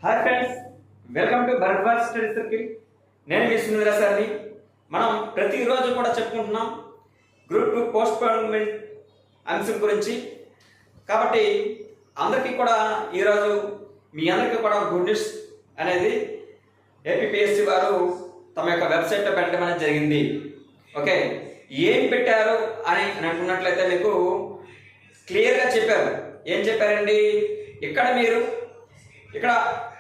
Hi friends, welcome to Bharadwaj study circle. నేను మీ సుందర సార్ని. మనం ప్రతిరోజు కూడా చెప్పుకుంటున్నాం గ్రూప్ 2 పోస్ట్ పోన్మెంట్ అంశం గురించి. కాబట్టి అందరికీ కూడా ఈరోజు మీ అందరికీ కూడా గుడ్ న్యూస్ అనేది ఏపీపీఎస్సీ వారు తమ యొక్క వెబ్సైట్లో పెట్టడం అనేది జరిగింది. ఓకే, ఏం పెట్టారు అని అనుకున్నట్లయితే మీకు క్లియర్గా చెప్పారు. ఏం చెప్పారండి? ఇక్కడ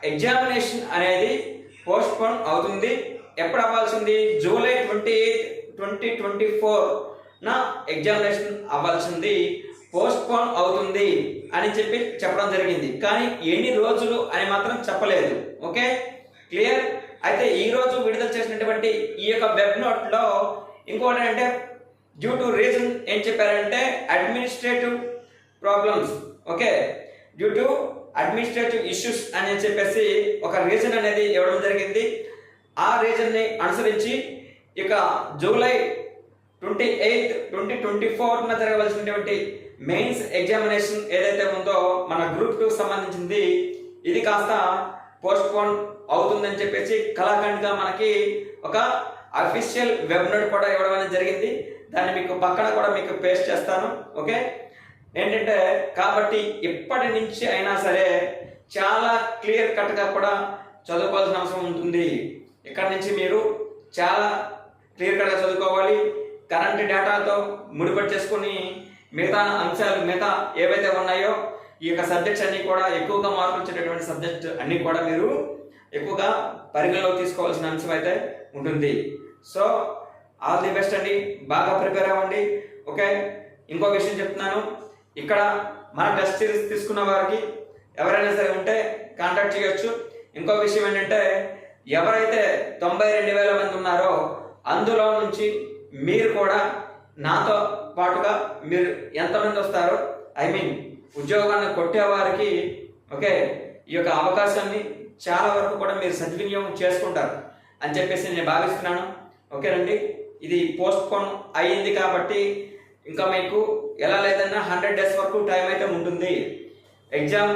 ఎగ్జామినేషన్ అనేది పోస్ట్ పోన్ అవుతుంది. ఎప్పుడు అవ్వాల్సింది? జూలై 28, 2024 నా ఎగ్జామినేషన్ అవ్వాల్సింది పోస్ట్ పోన్ అవుతుంది అని చెప్పడం జరిగింది. కానీ ఎన్ని రోజులు అని మాత్రం చెప్పలేదు. Okay, clear. అయితే ఈ రోజు విడుదల చేసినటువంటి ఈ యొక్క వెబ్ నోట్లో ఇంకోటి అంటే డ్యూ టు రీజన్ ఏం చెప్పారంటే administrative problems. Okay, due to administrative issues అని చెప్పేసి ఒక రీజన్ అనేది ఇవ్వడం జరిగింది. ఆ రీజన్ని అనుసరించి ఇక జూలై 28, 2024 జరగవలసినటువంటి మెయిన్స్ ఎగ్జామినేషన్ ఏదైతే ఉందో మన గ్రూప్ 2 సంబంధించింది, ఇది కాస్త పోస్ట్ పోన్ అవుతుందని చెప్పేసి కళాఖండ్గా మనకి ఒక అఫీషియల్ వెబ్ నోట్ కూడా ఇవ్వడం అనేది జరిగింది. దాన్ని మీకు పక్కన కూడా మీకు పేస్ట్ చేస్తాను. ఓకే, ఏంటంటే కాబట్టి ఇప్పటి నుంచి అయినా సరే చాలా క్లియర్ కట్గా కూడా చదువుకోవాల్సిన అవసరం ఉంటుంది. ఇక్కడ నుంచి మీరు చాలా క్లియర్ కట్గా చదువుకోవాలి. కరెంట్ డేటాతో ముడిపడి చేసుకుని మిగతా అంశాలు మిగతా ఏవైతే ఉన్నాయో ఈ యొక్క సబ్జెక్ట్స్ అన్నీ కూడా ఎక్కువగా మార్కులు వచ్చేటటువంటి సబ్జెక్ట్ అన్నీ కూడా మీరు ఎక్కువగా పరిగణలోకి తీసుకోవాల్సిన అంశం అయితే ఉంటుంది. సో ఆల్ ది బెస్ట్ అండి, బాగా ప్రిపేర్ అవ్వండి. ఓకే, ఇంకో విషయం చెప్తున్నాను. ఇక్కడ మన టెస్ట్ సిరీస్ తీసుకున్న వారికి ఎవరైనా సరే ఉంటే కాంటాక్ట్ చేయొచ్చు. ఇంకో విషయం ఏంటంటే ఎవరైతే 92,000 మంది ఉన్నారో అందులో నుంచి మీరు కూడా నాతో పాటుగా మీరు ఎంతమంది వస్తారో ఉద్యోగాన్ని కొట్టేవారికి ఓకే ఈ యొక్క అవకాశాన్ని చాలా వరకు కూడా మీరు సద్వినియోగం చేసుకుంటారు అని చెప్పేసి నేను భావిస్తున్నాను. ఓకేనండి, ఇది పోస్ట్ పోన్ అయ్యింది కాబట్టి ఇంకా మీకు ఎలా లేదన్నా 100 డేస్ వరకు టైం అయితే ఉంటుంది. ఎగ్జామ్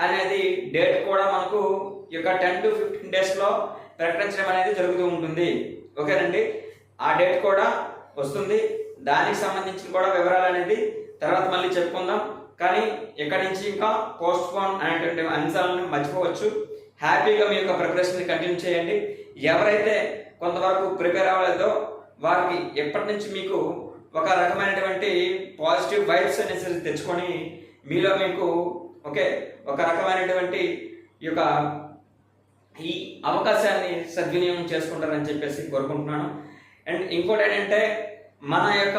అనేది డేట్ కూడా మనకు ఈ యొక్క 10 to 15 డేస్లో ప్రకటించడం అనేది జరుగుతూ ఉంటుంది. ఓకేనండి, ఆ డేట్ కూడా వస్తుంది. దానికి సంబంధించిన కూడా వివరాలు అనేది తర్వాత మళ్ళీ చెప్పుకుందాం. కానీ ఇక్కడి నుంచి ఇంకా పోస్ట్ పోన్ అనేటువంటి అంశాలను మర్చిపోవచ్చు. హ్యాపీగా మీ యొక్క ప్రిపరేషన్ కంటిన్యూ చేయండి. ఎవరైతే కొంతవరకు ప్రిపేర్ అవ్వలేదో వారికి ఎప్పటి నుంచి మీకు ఒక రకమైనటువంటి పాజిటివ్ వైబ్స్ అనేసి తెచ్చుకొని మీలో మీకు ఓకే ఒక రకమైనటువంటి ఈ అవకాశాన్ని సద్వినియోగం చేసుకుంటారని చెప్పేసి కోరుకుంటున్నాను. అండ్ ఇంకోటి ఏంటంటే మన యొక్క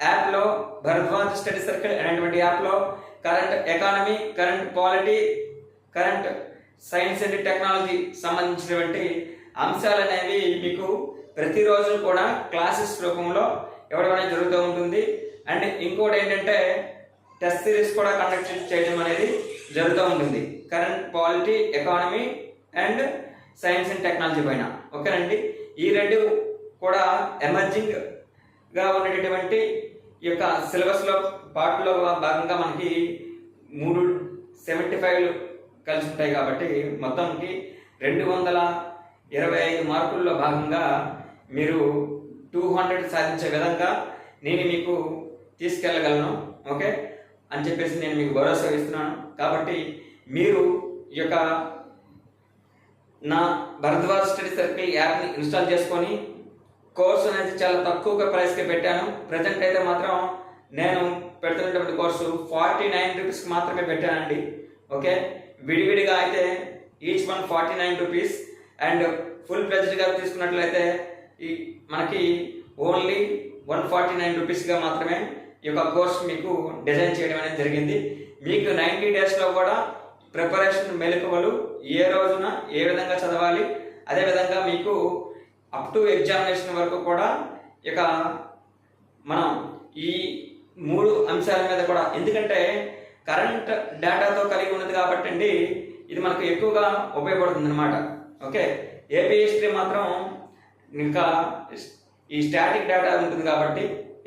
యాప్లో భరద్వాజ్ స్టడీ సర్కిల్ అనేటువంటి యాప్లో current economy, current polity, current science and technology సంబంధించినటువంటి అంశాలు అనేవి మీకు ప్రతిరోజు కూడా క్లాసెస్ రూపంలో ఇవ్వడం అనేది జరుగుతూ ఉంటుంది. అండ్ ఇంకోటి ఏంటంటే టెస్ట్ సిరీస్ కూడా కండక్ట్ చేయడం అనేది జరుగుతూ ఉంటుంది current polity, economy and science and technology పైన. ఓకేనండి, ఈ రెండు కూడా ఎమర్జింగ్గా ఉండేటటువంటి ఈ యొక్క సిలబస్లో పార్ట్లో భాగంగా మనకి 375 కలిసి ఉంటాయి. కాబట్టి మొత్తంకి 225 మార్కుల్లో భాగంగా మీరు 200 సాధించే విధంగా నేను మీకు తీసుకెళ్ళగలను. ఓకే అని చెప్పేసి నేను మీకు భరోసా ఇస్తున్నాను. కాబట్టి మీరు ఈ యొక్క నా భరద్వాజ్ స్టడీ సర్కిల్ యాప్ని ఇన్స్టాల్ చేసుకొని కోర్సు అనేది చాలా తక్కువగా ప్రైస్కి పెట్టాను. ప్రజెంట్ అయితే మాత్రం నేను పెడుతున్నటువంటి కోర్సు 49 రూపీస్కి మాత్రమే పెట్టానండి. ఓకే, విడివిడిగా అయితే each one 49 rupees and full ప్లెజ్డ్గా తీసుకున్నట్లయితే మనకి ఓన్లీ 149 రూపీస్గా మాత్రమే ఈ యొక్క కోర్స్ మీకు డిజైన్ చేయడం అనేది జరిగింది. మీకు 90 డేస్లో కూడా ప్రిపరేషన్ మెలకువలు ఏ రోజున ఏ విధంగా చదవాలి, అదేవిధంగా మీకు అప్ టు ఎగ్జామినేషన్ వరకు కూడా ఇక మనం ఈ 3 అంశాల మీద కూడా, ఎందుకంటే కరెంట్ డేటాతో కలిగి ఉన్నది కాబట్టి అండి ఇది మనకు ఎక్కువగా ఉపయోగపడుతుంది అనమాట. ఓకే, ఏపీ హిస్టరీ మాత్రం ఇంకా ఈ స్టాటిక్ డేటా ఉంటుంది కాబట్టి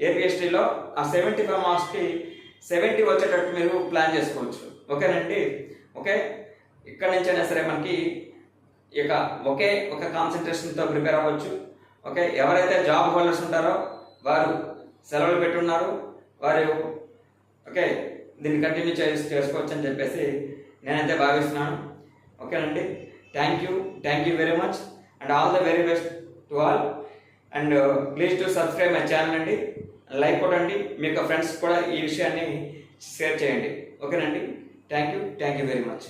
ఏపీ హిస్టరీలో ఆ 75 మార్క్స్కి 70 వచ్చేటట్టు మీరు ప్లాన్ చేసుకోవచ్చు. ఓకేనండి, ఓకే ఇక్కడ నుంచైనా సరే మనకి ఇక ఒకే ఒక కాన్సన్ట్రేషన్తో ప్రిపేర్ అవ్వచ్చు. ఓకే, ఎవరైతే జాబ్ హోల్డర్స్ ఉంటారో వారు సెలవులు పెట్టున్నారు, వారు ఓకే దీన్ని కంటిన్యూ చేసుకోవచ్చు అని చెప్పేసి నేనైతే భావిస్తున్నాను. ఓకేనండి, thank you very much and all the very best to all. And please to subscribe my channel అండి. లైక్ కొట్టండి, మీ యొక్క ఫ్రెండ్స్ కూడా ఈ విషయాన్ని షేర్ చేయండి. ఓకేనండి, థ్యాంక్ యూ వెరీ మచ్.